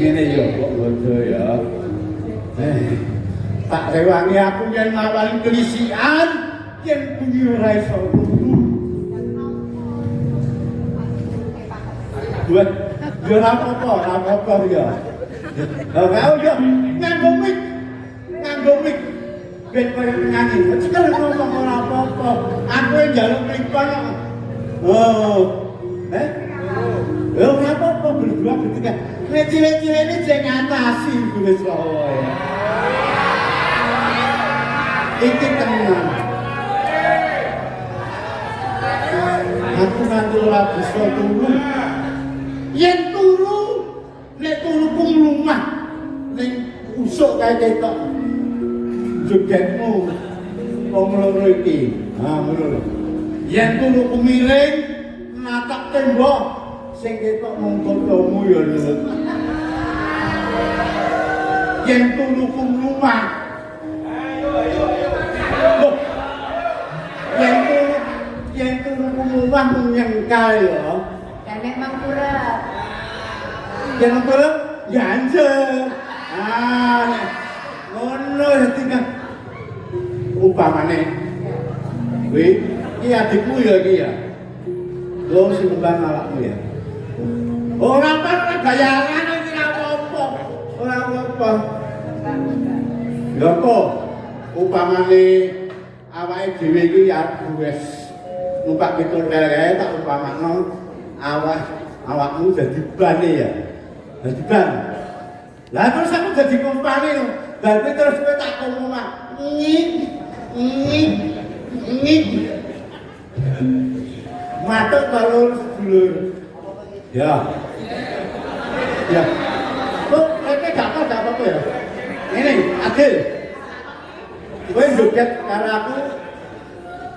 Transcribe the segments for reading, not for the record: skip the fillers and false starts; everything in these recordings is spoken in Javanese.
ngene ya kok bodo ya. Tak rewangi aku yen ngawali kelisian yen bunyi ora iso turu. Buat yo ora apa-apa ya. Lah kau yo nganggo mic. Ben koyo penyanyi. Cekel ngomong ora apa-apa. Aku njaluk klipon kok. Oh. Yo ora apa-apa berdua ketika cilik-cilik ini jeng ngatasi Gusti Allah ya. Iki tenan. Aku nanti ora bisa turu. Yen turu, nek turu ku mlumah ning usuk kae ketok. Jogetmu wong loro iki. Ha ngono. Yen turu ku miring, natak tembok sing ketok mung kotomu ya lho. Yen turu ku mlumah. Yang turun rumah menyengkal ya. Dan memang kurang. Yang kurang ganja. Ngono ya tinggal. Upamane. Kuwi iki adikmu ya iki ya. Lo sing ngembang awakmu ya. Ora apa bayaran iki ora apa-apa. Ora apa-apa. Lha kok upamane awake dhewe iki ya wis numpak pitul kae tak umpamakno awakmu dadi bane ya. Dadi ban. Lah terus aku dadi kompane lho. Lah terus kowe tak ngomong ngik. Matuk kalau sedulur. Ya. Ya. Kok gak apa-apa ya. Ini adil. Kowe joget karo aku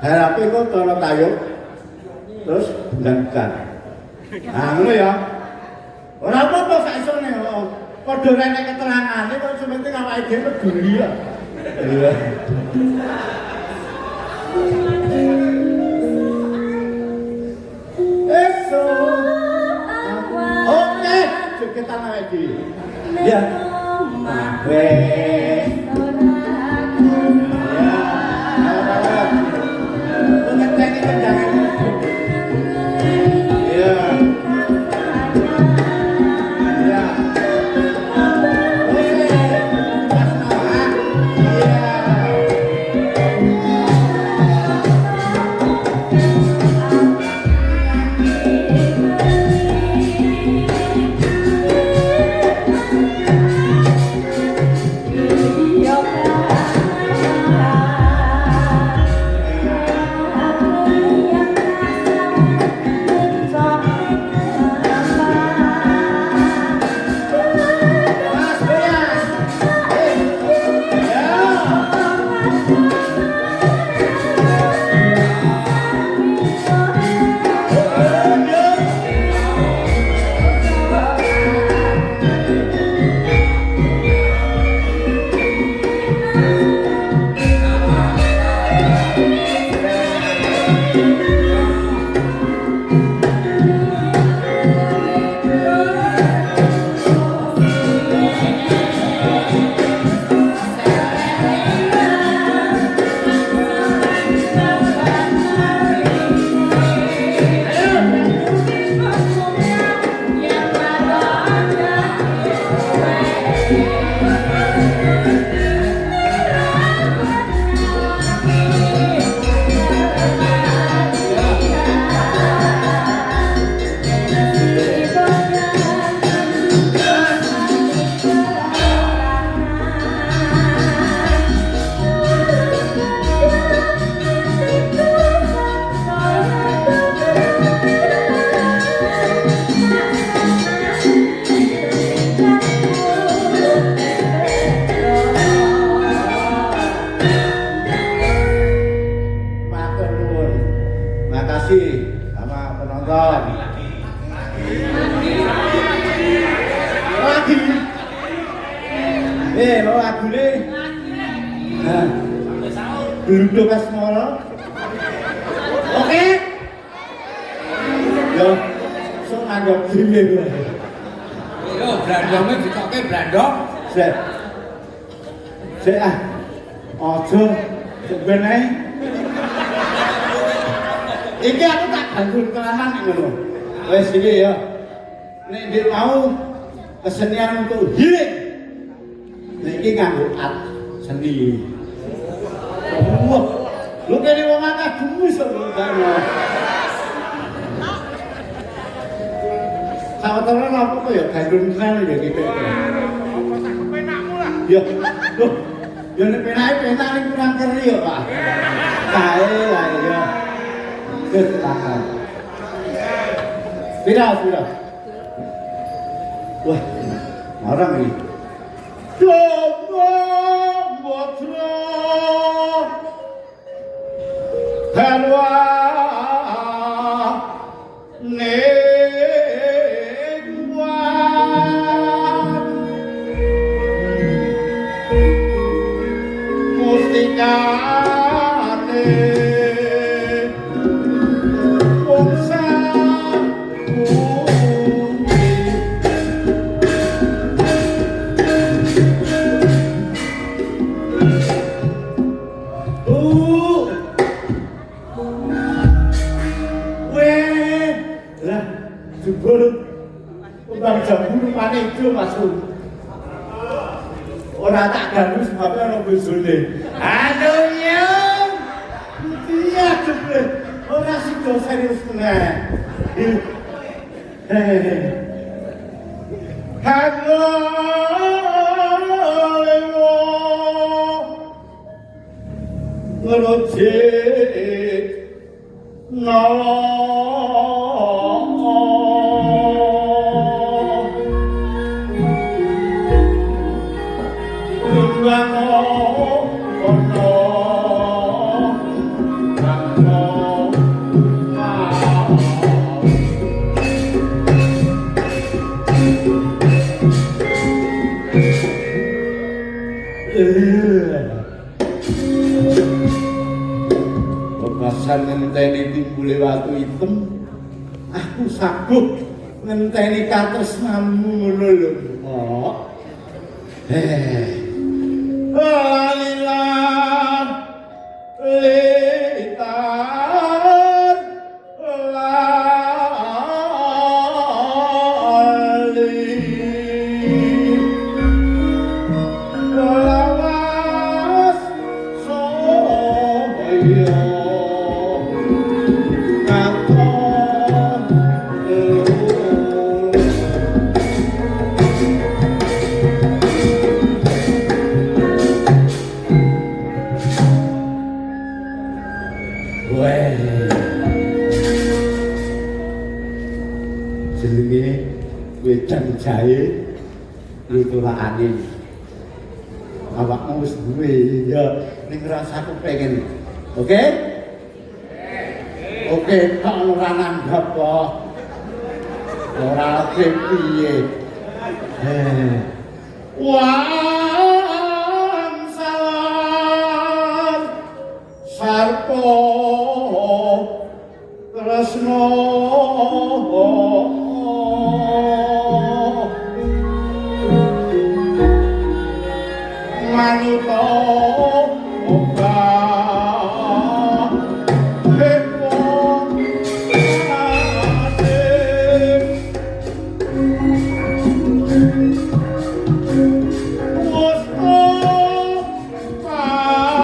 harape kok cara tayub terus blankan. Ngono ya. Ora apa-apa sak isone kok. Padha rene keterangane kok sementing awake dhewe peduli ya. Iya. Eso. Oke, jogetan awake dhewe. Ya. Duduk pas moro. Oke. Yo, sok anggap dhewe. Yo. Blandongnya dikoke blandong. Sik. Sik ah. Aja ben ae. Iki aku tak ganggu kelaman iki ngono. Wes iki ya. Nek ndek mau kesenian untuk healing. Nek iki nganggo seni. Wah. Lu kene wong akeh gemus kok ngono. Sawetara apa kok ya gandrung tenan ya iki. Apa tak kepenakmu lah. Ya. Loh. Ya nek penake penak ning kurang keri ya, Pak. Kae lah ya. Wis tahan. Pira. Wah. Marang iki. Coba motra. Halwa ora tak ganggu sebabnya ana bojone. Aduh nyong. Iya jebule. Ora sida serius tenan. Halo. Ngerocek. No. Bebasan ngenteni timbule watu item, aku saguh ngenteni katresnamu ngono lho. Kok. Alilan litan lali lawas soyo katon jenenge wedang jahe nuturake awakmu wis duwe ya ning rasaku pengen oke oke kok ora nanggap kok ora piye wan salam sarpo tresno manuto obah hepo ate wosto payo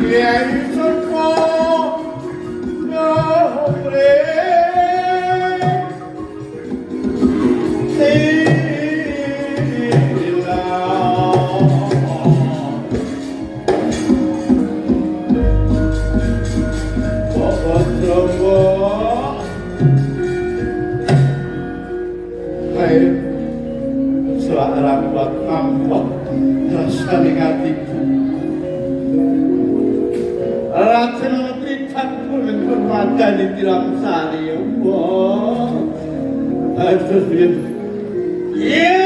yen sepo nobre Selak buat nampak rasa hatiku rasa lebihkanku bermata di dalam sari Allah aduh ya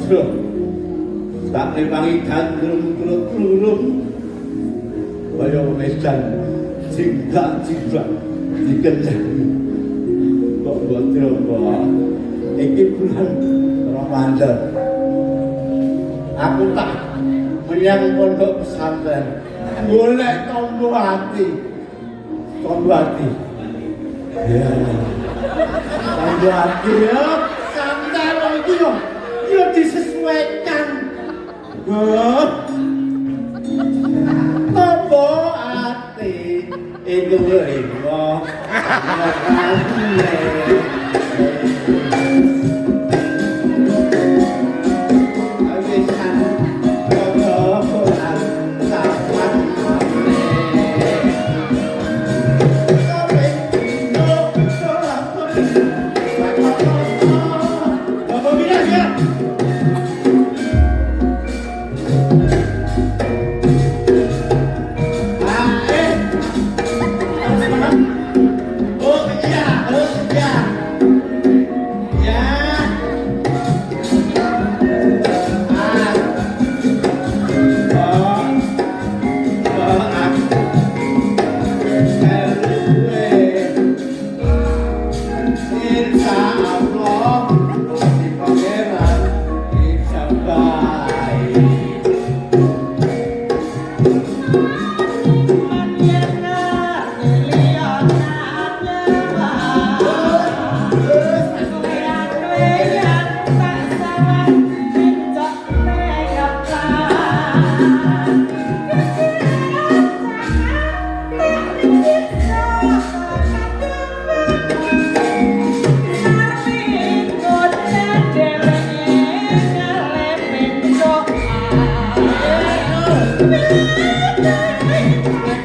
Bro, tak lewangi gandrung kaya medan cinta dikencani kok bodoh kok iki bulan Ramadan aku tak menyang pondok pesantren golek tombol hati ya tombol hati ya santai lagi yo disesuaikan tombol hati itu lho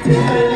Thank you.